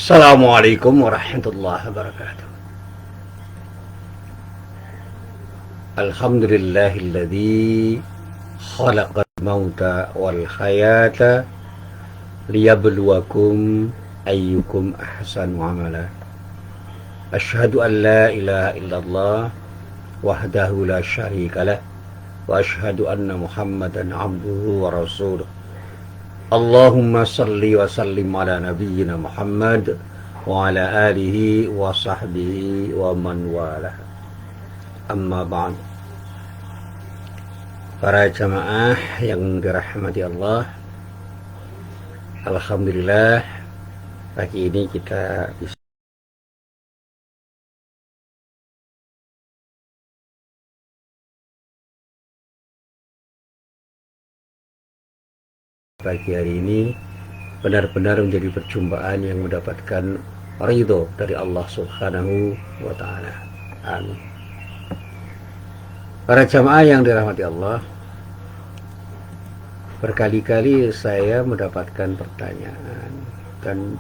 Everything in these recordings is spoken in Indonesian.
Assalamualaikum warahmatullahi wabarakatuh. Alhamdulillahilladzi khalaqal mauta wal hayata liyabluwakum ayyukum ahsanu amala. Asyhadu an la ilaha illallah wahdahu la syarikalah wa asyhadu anna Muhammadan abduhu wa rasuluh. Allahumma salli wa sallim ala nabiyyina Muhammad wa ala alihi wa sahbihi wa man walah. Amma ba'd. Para jamaah yang dirahmati Allah, alhamdulillah pagi ini kita bisa pagi hari ini benar-benar menjadi perjumpaan yang mendapatkan ridho dari Allah Subhanahu wa ta'ala. Amin. Para jamaah yang dirahmati Allah, berkali-kali saya mendapatkan pertanyaan dan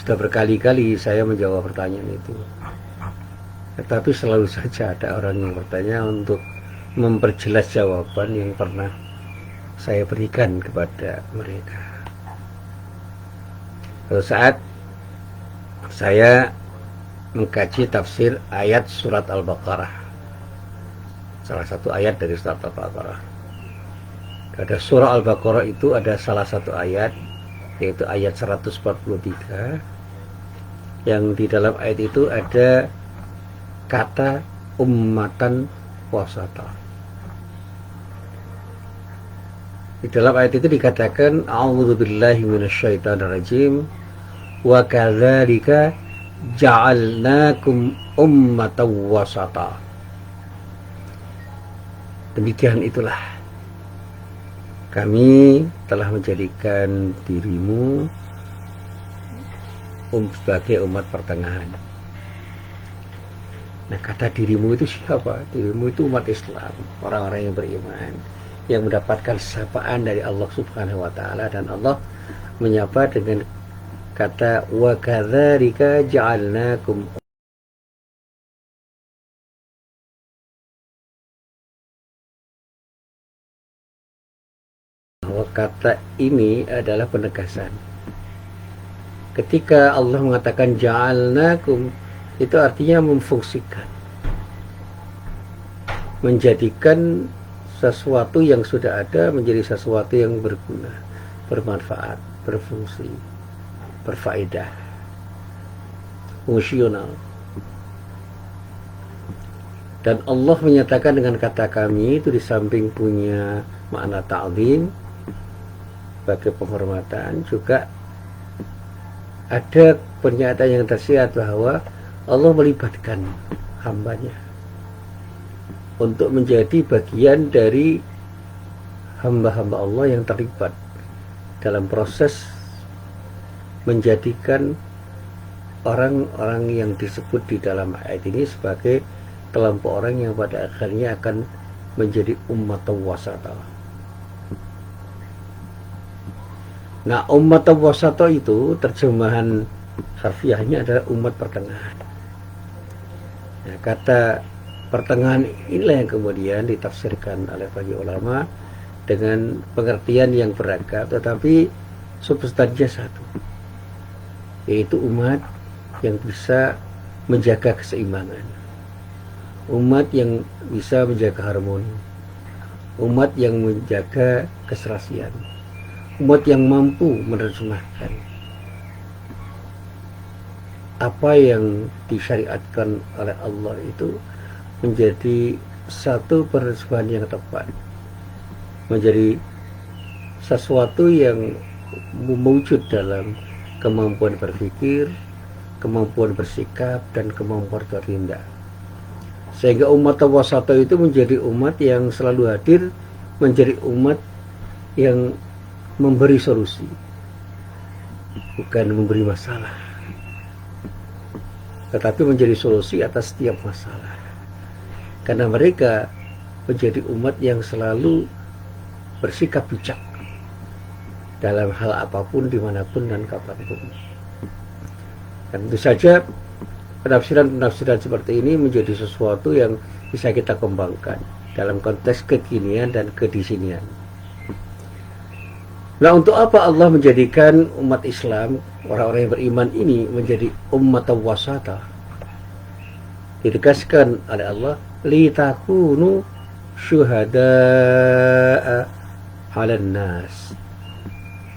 sudah berkali-kali saya menjawab pertanyaan itu, tetapi selalu saja ada orang yang bertanya untuk memperjelas jawaban yang pernah saya berikan kepada mereka. Pada saat saya mengkaji tafsir ayat surat Al-Baqarah, salah satu ayat dari surat Al-Baqarah. Pada surah Al-Baqarah itu ada salah satu ayat, yaitu ayat 143, yang di dalam ayat itu ada kata ummatan wasata. Di dalam ayat itu dikatakan a'udzubillahi minasyaitonirrajim wa kadzalika ja'alnakum ummatan wasata. Demikian itulah kami telah menjadikan dirimu sebagai umat pertengahan. Nah, kata dirimu itu siapa? Dirimu itu umat Islam, orang-orang yang beriman, yang mendapatkan sapaan dari Allah Subhanahu wa ta'ala, dan Allah menyapa dengan kata wa kadzalika ja'alnakum. Bahwa kata ini adalah penegasan. Ketika Allah mengatakan ja'alnakum, itu artinya memfungsikan, menjadikan sesuatu yang sudah ada menjadi sesuatu yang berguna, bermanfaat, berfungsi, berfaedah, fungsional. Dan Allah menyatakan dengan kata kami itu di samping punya makna ta'zim sebagai penghormatan, juga ada pernyataan yang tersirat bahwa Allah melibatkan hambanya untuk menjadi bagian dari hamba-hamba Allah yang terlibat dalam proses menjadikan orang-orang yang disebut di dalam ayat ini sebagai kelompok orang yang pada akhirnya akan menjadi umat wasata. Nah, umat wasata itu terjemahan harfiahnya adalah umat pertengahan. Nah, kata pertengahan inilah yang kemudian ditafsirkan oleh bagi ulama dengan pengertian yang beragam, tetapi substansinya satu, yaitu umat yang bisa menjaga keseimbangan, umat yang bisa menjaga harmoni, umat yang menjaga keserasian, umat yang mampu menerjemahkan apa yang disyariatkan oleh Allah itu menjadi satu penerjemahan yang tepat, menjadi sesuatu yang mewujud dalam kemampuan berpikir, kemampuan bersikap, dan kemampuan bertindak. Sehingga umat wasata itu menjadi umat yang selalu hadir, menjadi umat yang memberi solusi, bukan memberi masalah, tetapi menjadi solusi atas setiap masalah. Karena mereka menjadi umat yang selalu bersikap bijak dalam hal apapun, dimanapun dan kapanpun. Dan tentu saja penafsiran-penafsiran seperti ini menjadi sesuatu yang bisa kita kembangkan dalam konteks kekinian dan kedisinian. Nah, untuk apa Allah menjadikan umat Islam, orang-orang yang beriman ini menjadi ummatan wasata? Ditegaskan oleh Allah, litakunu syuhada'a 'alan nas.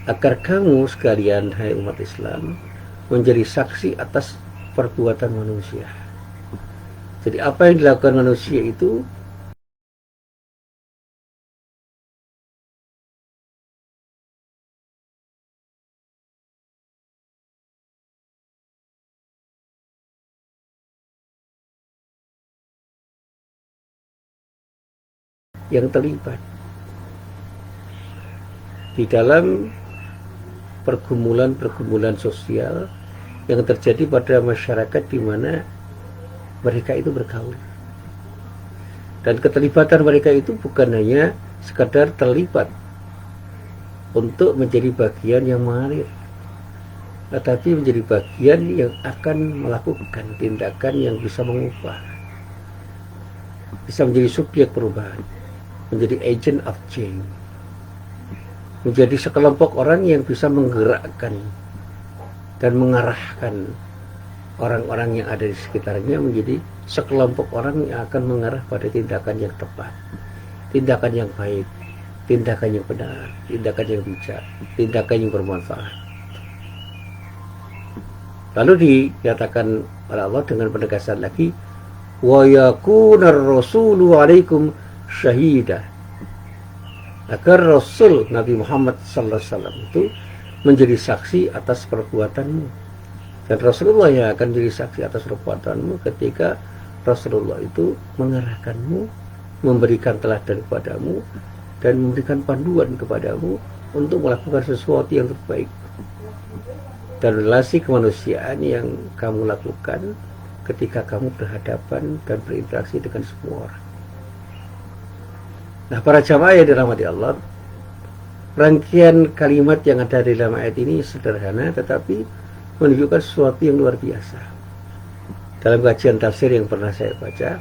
Agar kamu sekalian, hai umat Islam, menjadi saksi atas perbuatan manusia. Jadi apa yang dilakukan manusia itu yang terlibat di dalam pergumulan-pergumulan sosial yang terjadi pada masyarakat di mana mereka itu bergaul. Dan keterlibatan mereka itu bukan hanya sekadar terlibat untuk menjadi bagian yang mengalir, tetapi menjadi bagian yang akan melakukan tindakan yang bisa mengubah, bisa menjadi subjek perubahan, menjadi agent of change, menjadi sekelompok orang yang bisa menggerakkan dan mengarahkan orang-orang yang ada di sekitarnya menjadi sekelompok orang yang akan mengarah pada tindakan yang tepat, tindakan yang baik, tindakan yang benar, tindakan yang bijak, tindakan yang bermanfaat. Lalu dinyatakan oleh Allah dengan penegasan lagi, wa yakunar rasulu alaikum syahida. Agar Rasul Nabi Muhammad SAW itu menjadi saksi atas perbuatanmu, dan Rasulullah yang akan menjadi saksi atas perbuatanmu ketika Rasulullah itu mengarahkanmu, memberikan teladan kepadamu, dan memberikan panduan kepadamu untuk melakukan sesuatu yang terbaik dan relasi kemanusiaan yang kamu lakukan ketika kamu berhadapan dan berinteraksi dengan semua orang. Nah, para jamaah yang dirahmati Allah, rangkaian kalimat yang ada di dalam ayat ini sederhana tetapi menunjukkan sesuatu yang luar biasa. Dalam kajian tafsir yang pernah saya baca,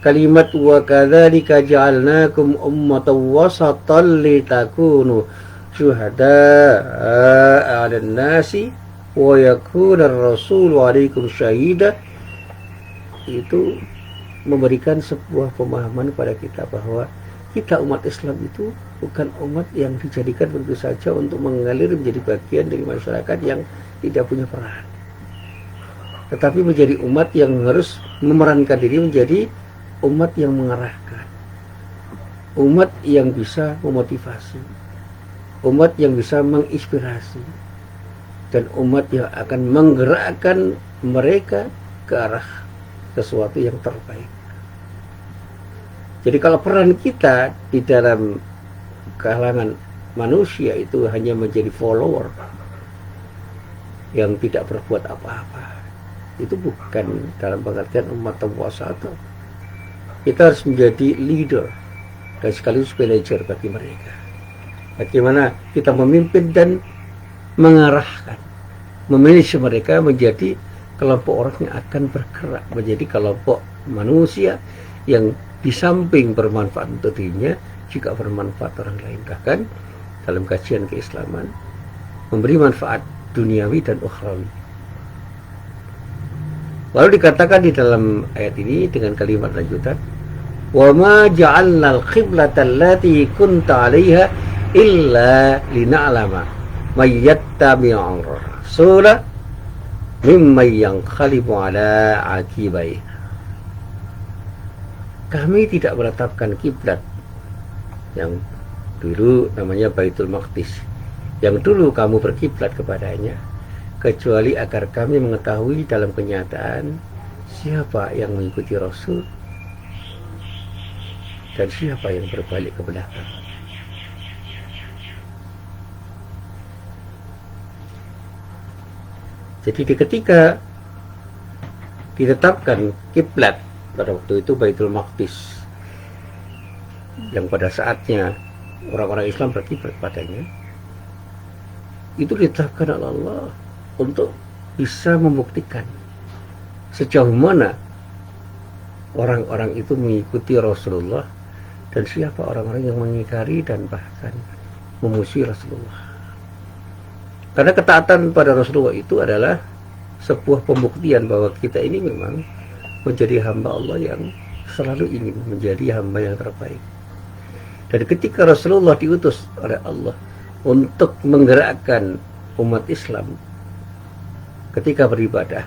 kalimat wa kadzalika ja'alnakum ummatan wasatan litakunu syuhada'a 'alan nasi wa yakuna ar-rasulu 'alaikum syahida, itu memberikan sebuah pemahaman kepada kita bahwa kita umat Islam itu bukan umat yang dijadikan begitu saja untuk mengalir menjadi bagian dari masyarakat yang tidak punya peran, tetapi menjadi umat yang harus memerankan diri menjadi umat yang mengarahkan, umat yang bisa memotivasi, umat yang bisa menginspirasi, dan umat yang akan menggerakkan mereka ke arah sesuatu yang terbaik. Jadi kalau peran kita di dalam kalangan manusia itu hanya menjadi follower yang tidak berbuat apa-apa, itu bukan dalam pengertian umat wasata. Kita harus menjadi leader dan sekaligus manager bagi mereka. Bagaimana kita memimpin dan mengarahkan, memanage mereka menjadi kelompok orang yang akan bergerak menjadi kelompok manusia yang di samping bermanfaat untuk dirinya juga bermanfaat orang lain. Bahkan dalam kajian keislaman memberi manfaat duniawi dan ukhrawi. Lalu dikatakan di dalam ayat ini dengan kalimat lanjutan, wa ma ja'alnal qiblata allati kunta 'alaiha illa lina'lama may yattabi'ur rasula mimman yanqalibu 'ala 'aqibai. Kami tidak menetapkan kiblat yang dulu namanya Baitul Maqdis, yang dulu kamu berkiblat kepadanya, kecuali agar kami mengetahui dalam kenyataan siapa yang mengikuti Rasul dan siapa yang berbalik ke belakang. Jadi ketika ditetapkan kiblat pada waktu itu Baitul Maqdis, yang pada saatnya orang-orang Islam berkiblat padanya, itu ditetapkan oleh Allah untuk bisa membuktikan sejauh mana orang-orang itu mengikuti Rasulullah dan siapa orang-orang yang mengingkari dan bahkan memusuhi Rasulullah. Karena ketaatan pada Rasulullah itu adalah sebuah pembuktian bahwa kita ini memang menjadi hamba Allah yang selalu ingin menjadi hamba yang terbaik. Dan ketika Rasulullah diutus oleh Allah untuk menggerakkan umat Islam ketika beribadah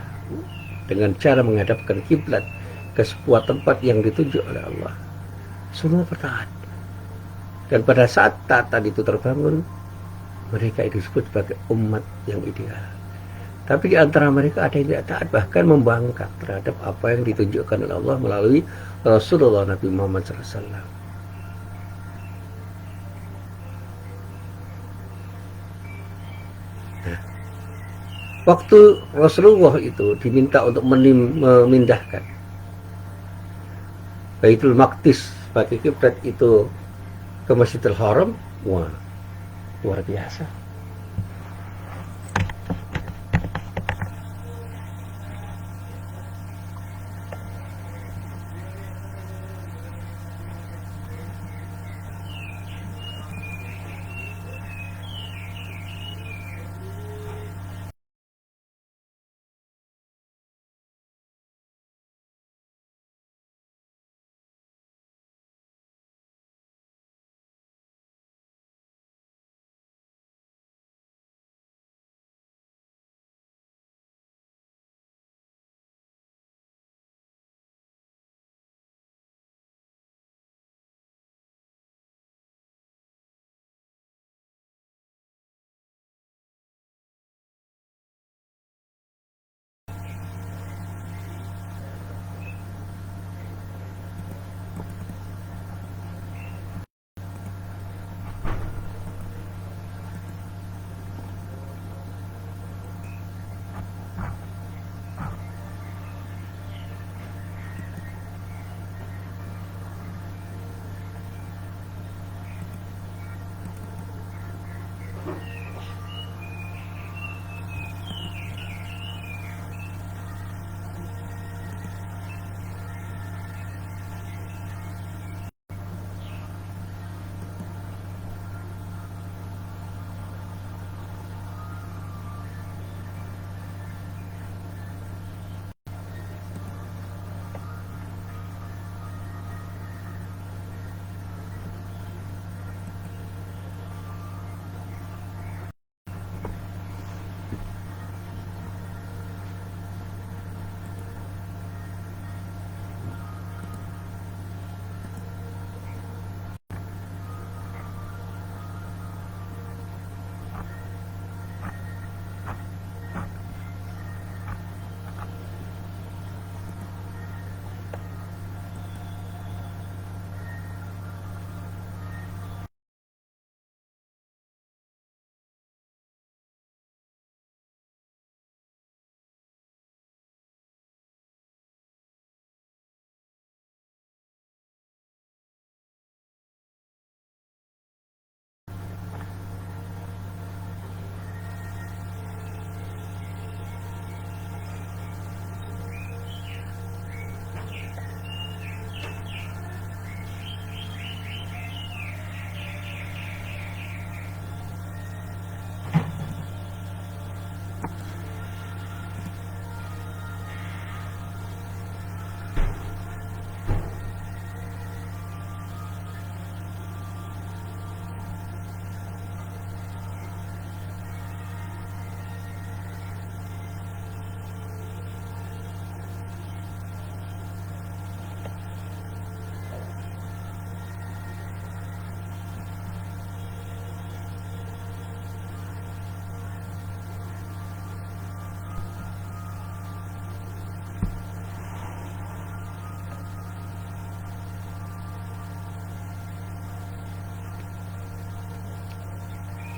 dengan cara menghadapkan kiblat ke sebuah tempat yang ditunjuk oleh Allah, semua bertaat. Dan pada saat taatan itu terbangun, mereka disebut sebagai umat yang ideal. Tapi di antara mereka ada yang tidak taat, bahkan membangkang terhadap apa yang ditunjukkan oleh Allah melalui Rasulullah Nabi Muhammad SAW. Nah, waktu Rasulullah itu diminta untuk memindahkan Baitul Maqdis sebagai kiblat itu ke Masjidil Haram, wah, luar biasa.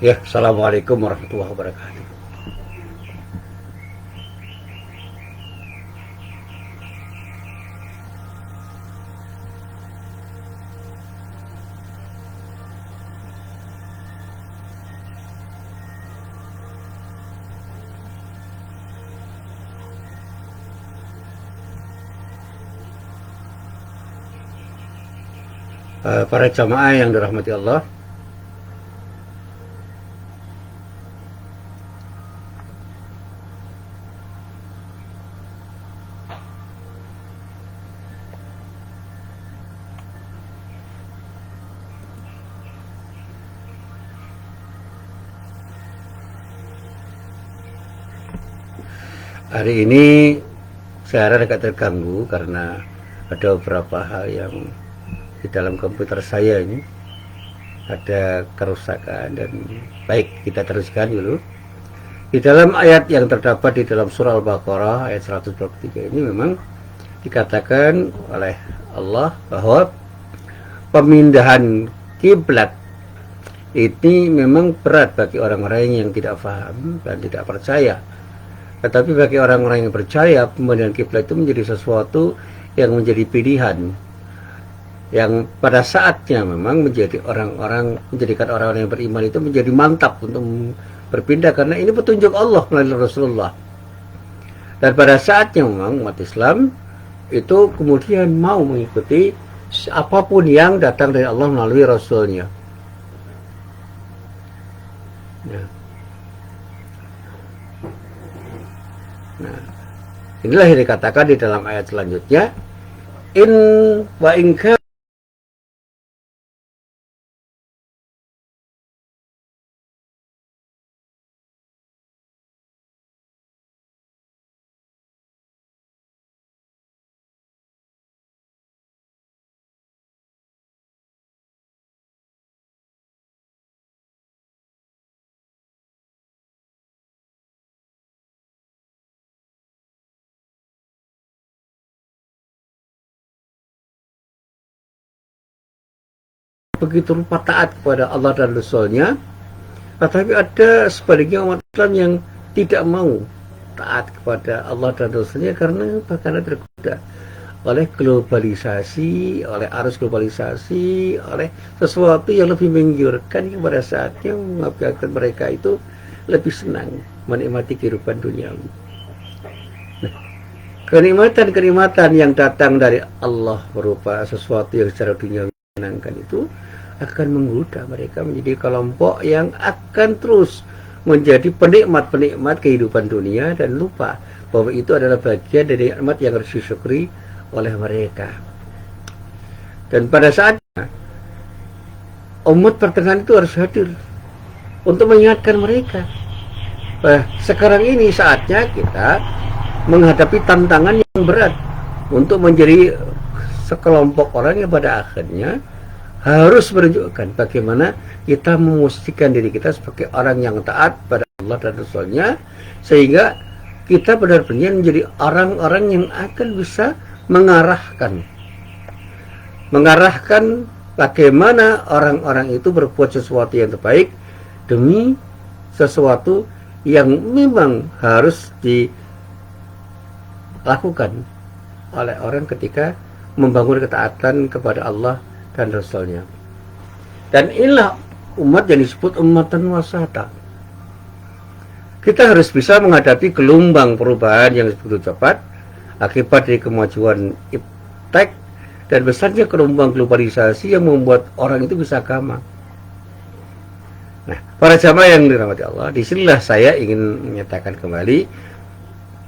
Ya, Assalamualaikum warahmatullahi wabarakatuh. Para jamaah yang dirahmati Allah, hari ini saya agak terganggu karena ada beberapa hal yang di dalam komputer saya ini ada kerusakan. Dan baik, kita teruskan dulu. Di dalam ayat yang terdapat di dalam surah Al-Baqarah ayat 123 ini memang dikatakan oleh Allah bahwa pemindahan kiblat ini memang berat bagi orang-orang yang tidak paham dan tidak percaya. Tetapi bagi orang-orang yang percaya, pemindahan kiblat itu menjadi sesuatu yang menjadi pilihan, yang pada saatnya memang menjadikan orang-orang yang beriman itu menjadi mantap untuk berpindah, karena ini petunjuk Allah melalui Rasulullah. Dan pada saatnya memang umat Islam itu kemudian mau mengikuti apapun yang datang dari Allah melalui Rasulnya. Ya. Nah, inilah yang dikatakan di dalam ayat selanjutnya, in wa in kana begitu rupa taat kepada Allah dan Rasulnya, tetapi ada sebaliknya umat Islam yang tidak mau taat kepada Allah dan Rasulnya karena bahkan tergoda oleh globalisasi, oleh arus globalisasi, oleh sesuatu yang lebih menggiurkan pada saatnya mengakibatkan mereka itu lebih senang menikmati kehidupan duniawi. Nah, kenikmatan-kenikmatan yang datang dari Allah berupa sesuatu yang secara duniawi menyenangkan itu akan menggoda mereka menjadi kelompok yang akan terus menjadi penikmat-penikmat kehidupan dunia dan lupa bahwa itu adalah bagian dari nikmat yang harus disyukuri oleh mereka. Dan pada saatnya umat pertengahan itu harus hadir untuk mengingatkan mereka. Sekarang ini saatnya kita menghadapi tantangan yang berat untuk menjadi sekelompok orang yang pada akhirnya harus menunjukkan bagaimana kita memastikan diri kita sebagai orang yang taat pada Allah dan Rasulnya, sehingga kita benar-benar menjadi orang-orang yang akan bisa mengarahkan bagaimana orang-orang itu berbuat sesuatu yang terbaik demi sesuatu yang memang harus dilakukan oleh orang ketika membangun ketaatan kepada Allah dan Rasulnya. Dan inilah umat yang disebut ummatan wasata. Kita harus bisa menghadapi gelombang perubahan yang begitu cepat akibat dari kemajuan iptek dan besarnya gelombang globalisasi yang membuat orang itu bisa gamang. Nah, para jamaah yang dirahmati Allah, disinilah saya ingin menyatakan kembali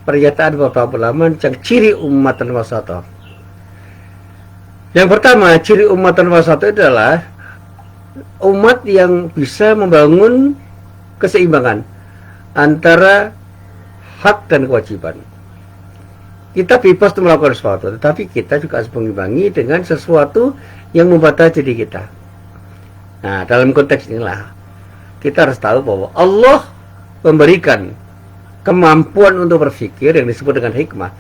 pernyataan Bapak ulama tentang ciri ummatan wasata. Yang pertama, ciri ummatan wasata adalah umat yang bisa membangun keseimbangan antara hak dan kewajiban. Kita bebas untuk melakukan sesuatu, tetapi kita juga harus mengimbangi dengan sesuatu yang membatasi diri kita. Nah, dalam konteks inilah kita harus tahu bahwa Allah memberikan kemampuan untuk berpikir yang disebut dengan hikmah,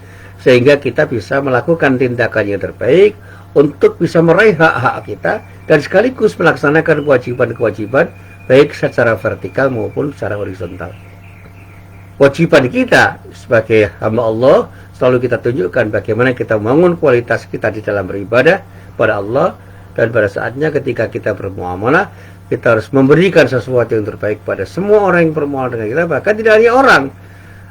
sehingga kita bisa melakukan tindakan yang terbaik untuk bisa meraih hak-hak kita dan sekaligus melaksanakan kewajiban-kewajiban baik secara vertikal maupun secara horizontal. Kewajiban kita sebagai hamba Allah selalu kita tunjukkan bagaimana kita membangun kualitas kita di dalam beribadah pada Allah, dan pada saatnya ketika kita bermuamalah kita harus memberikan sesuatu yang terbaik pada semua orang yang bermuamalah dengan kita, bahkan tidak hanya orang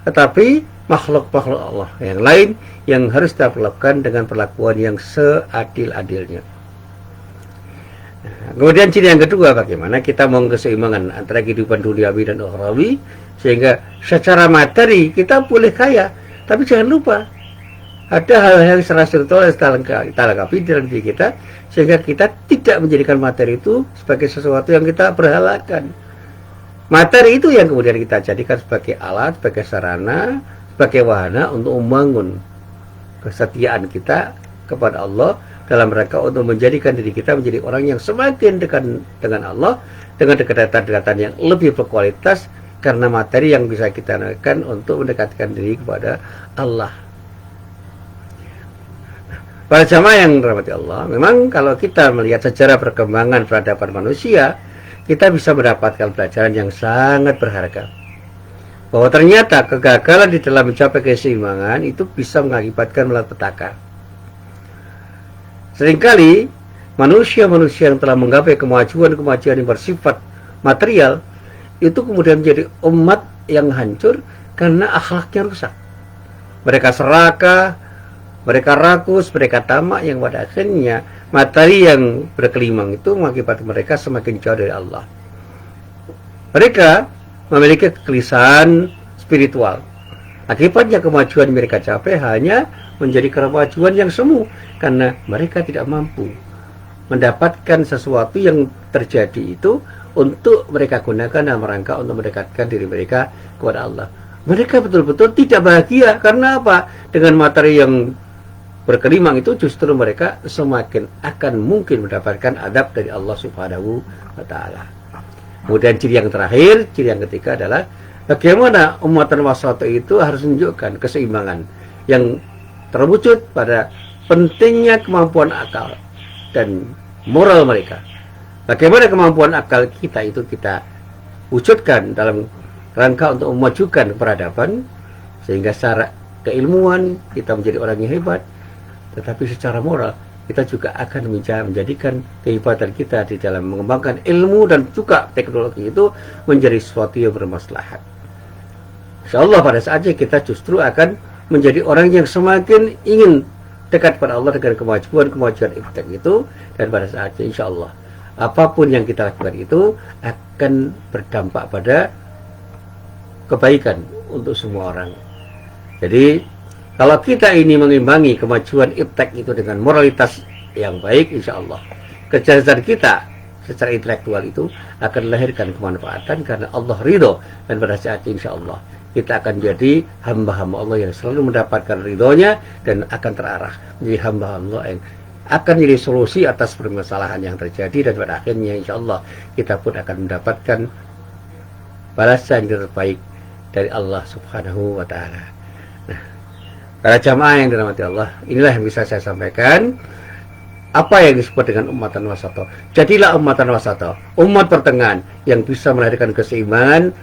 tetapi makhluk-makhluk Allah yang lain yang harus kita perlakukan dengan perlakuan yang seadil-adilnya. Kemudian ciri yang kedua, bagaimana kita mau keseimbangan antara kehidupan duniawi dan ukhrawi, sehingga secara materi kita boleh kaya, tapi jangan lupa ada hal-hal secara spiritual yang kita lengkapi dalam diri kita, sehingga kita tidak menjadikan materi itu sebagai sesuatu yang kita berhalakan. Materi itu yang kemudian kita jadikan sebagai alat, sebagai sarana, sebagai wahana untuk membangun kesetiaan kita kepada Allah, dalam rangka untuk menjadikan diri kita menjadi orang yang semakin dekat dengan Allah, dengan dekatan-dekatan yang lebih berkualitas, karena materi yang bisa kita gunakan untuk mendekatkan diri kepada Allah. Para jamaah yang dirahmati Allah, memang kalau kita melihat sejarah perkembangan peradaban manusia, kita bisa mendapatkan pelajaran yang sangat berharga, bahwa ternyata kegagalan di dalam mencapai keseimbangan itu bisa mengakibatkan malapetaka. Seringkali manusia-manusia yang telah menggapai kemajuan-kemajuan yang bersifat material itu kemudian menjadi umat yang hancur karena akhlaknya rusak. Mereka serakah, mereka rakus, mereka tamak, yang pada akhirnya materi yang berkelimang itu mengakibatkan mereka semakin jauh dari Allah. Mereka memiliki kegelisahan spiritual. Akibatnya kemajuan mereka capai hanya menjadi kemajuan yang semu, karena mereka tidak mampu mendapatkan sesuatu yang terjadi itu untuk mereka gunakan dalam rangka untuk mendekatkan diri mereka kepada Allah. Mereka betul-betul tidak bahagia. Karena apa? Dengan materi yang berkelimang itu justru mereka semakin akan mungkin mendapatkan adab dari Allah Subhanahu wa Ta'ala. Kemudian ciri yang terakhir, ciri yang ketiga adalah bagaimana umatan wasata itu harus menunjukkan keseimbangan yang terwujud pada pentingnya kemampuan akal dan moral mereka. Bagaimana kemampuan akal kita itu kita wujudkan dalam rangka untuk memajukan peradaban, sehingga secara keilmuan kita menjadi orang yang hebat, tetapi secara moral kita juga akan menjadikan kehebatan kita di dalam mengembangkan ilmu dan juga teknologi itu menjadi sesuatu yang bermaslahat. InsyaAllah pada saatnya kita justru akan menjadi orang yang semakin ingin dekat pada Allah dengan kemajuan-kemajuan iptek itu, dan pada saatnya InsyaAllah apapun yang kita lakukan itu akan berdampak pada kebaikan untuk semua orang. Jadi kalau kita ini mengimbangi kemajuan iptek itu dengan moralitas yang baik, InsyaAllah kecerdasan kita secara intelektual itu akan melahirkan kemanfaatan karena Allah ridho, dan pada saat InsyaAllah kita akan jadi hamba-hamba Allah yang selalu mendapatkan ridhonya dan akan terarah menjadi hamba Allah yang akan jadi solusi atas permasalahan yang terjadi, dan pada akhirnya InsyaAllah kita pun akan mendapatkan balasan yang terbaik dari Allah Subhanahu wa Ta'ala. Nah, para jamaah yang dirahmati Allah, inilah yang bisa saya sampaikan apa yang disebut dengan umatan wasata. Jadilah umatan wasata, umat pertengahan yang bisa melahirkan keseimbangan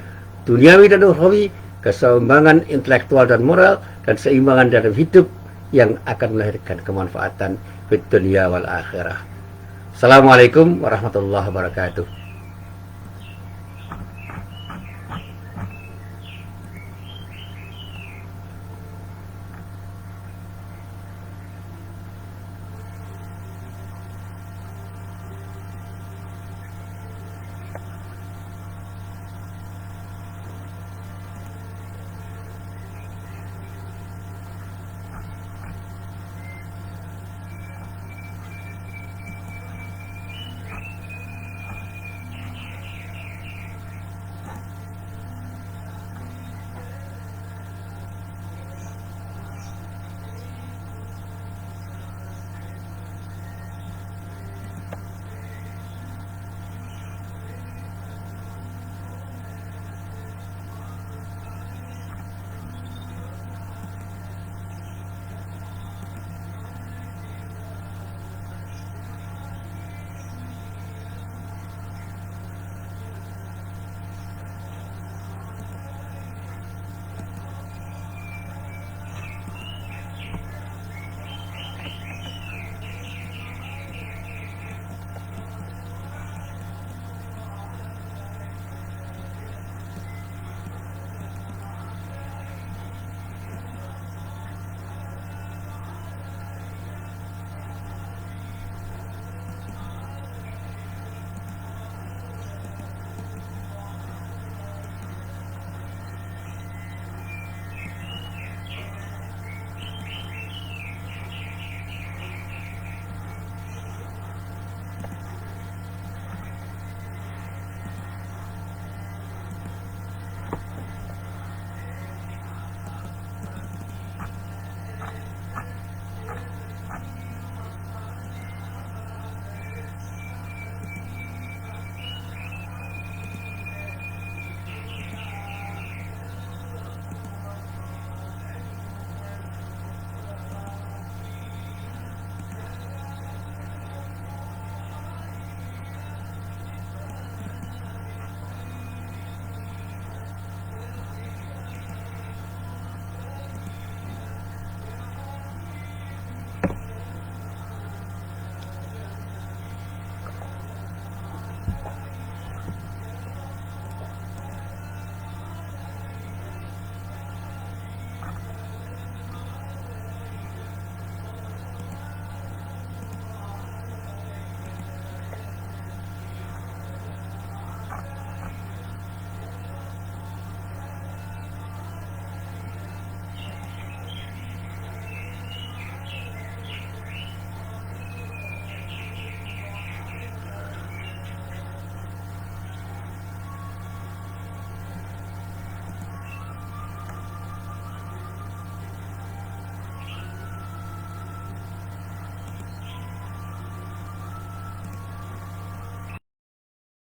duniawi dan ukhrawi, keseimbangan intelektual dan moral, dan keseimbangan dalam hidup yang akan melahirkan kemanfaatan di dunia wal akhirah. Assalamualaikum warahmatullahi wabarakatuh.